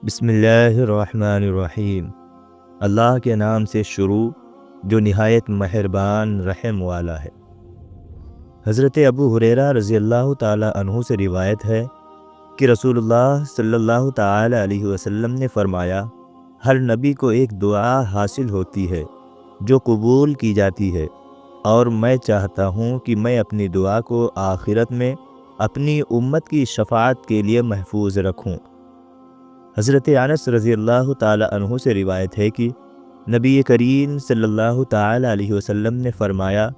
بسم اللہ الرحمن الرحیم۔ اللہ کے نام سے شروع جو نہایت مہربان رحم والا ہے۔ حضرت ابو ہریرہ رضی اللہ تعالی عنہ سے روایت ہے کہ رسول اللہ صلی اللہ تعالی علیہ وسلم نے فرمایا، ہر نبی کو ایک دعا حاصل ہوتی ہے جو قبول کی جاتی ہے، اور میں چاہتا ہوں کہ میں اپنی دعا کو آخرت میں اپنی امت کی شفاعت کے لیے محفوظ رکھوں۔ حضرت انس رضی اللہ تعالی عنہ سے روایت ہے کہ نبی کریم صلی اللہ تعالی علیہ وسلم نے فرمایا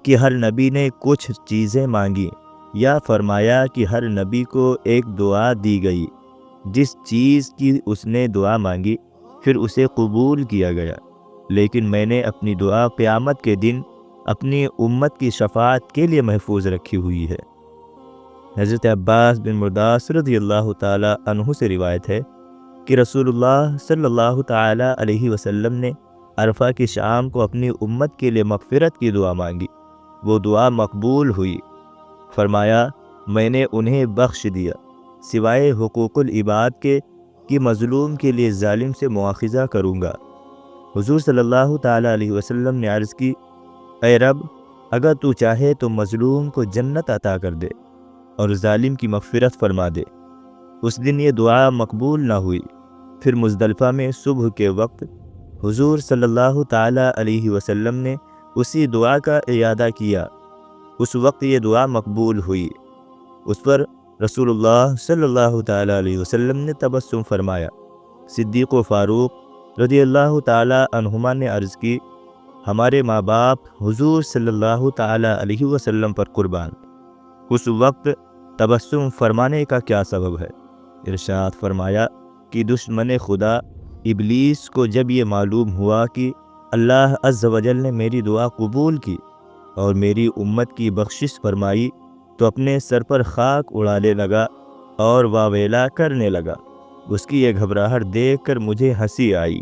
کہ ہر نبی نے کچھ چیزیں مانگی، یا فرمایا کہ ہر نبی کو ایک دعا دی گئی، جس چیز کی اس نے دعا مانگی پھر اسے قبول کیا گیا، لیکن میں نے اپنی دعا قیامت کے دن اپنی امت کی شفاعت کے لیے محفوظ رکھی ہوئی ہے۔ حضرت عباس بن مرداس رضی اللہ تعالی عنہ سے روایت ہے کہ رسول اللہ صلی اللہ تعالی علیہ وسلم نے عرفہ کی شام کو اپنی امت کے لیے مغفرت کی دعا مانگی، وہ دعا مقبول ہوئی۔ فرمایا، میں نے انہیں بخش دیا سوائے حقوق العباد کے کہ مظلوم کے لیے ظالم سے مواخذہ کروں گا۔ حضور صلی اللہ تعالی علیہ وسلم نے عرض کی، اے رب، اگر تو چاہے تو مظلوم کو جنت عطا کر دے اور ظالم کی مغفرت فرما دے۔ اس دن یہ دعا مقبول نہ ہوئی۔ پھر مزدلفہ میں صبح کے وقت حضور صلی اللہ تعالی علیہ وسلم نے اسی دعا کا اعادہ کیا، اس وقت یہ دعا مقبول ہوئی۔ اس پر رسول اللہ صلی اللہ تعالی علیہ وسلم نے تبسم فرمایا۔ صدیق و فاروق رضی اللہ تعالی عنہما نے عرض کی، ہمارے ماں باپ حضور صلی اللہ تعالی علیہ وسلم پر قربان، اس وقت تبسم فرمانے کا کیا سبب ہے؟ ارشاد فرمایا کہ دشمن خدا ابلیس کو جب یہ معلوم ہوا کہ اللہ عز و جل نے میری دعا قبول کی اور میری امت کی بخشش فرمائی، تو اپنے سر پر خاک اڑانے لگا اور واویلا کرنے لگا۔ اس کی یہ گھبراہٹ دیکھ کر مجھے ہنسی آئی۔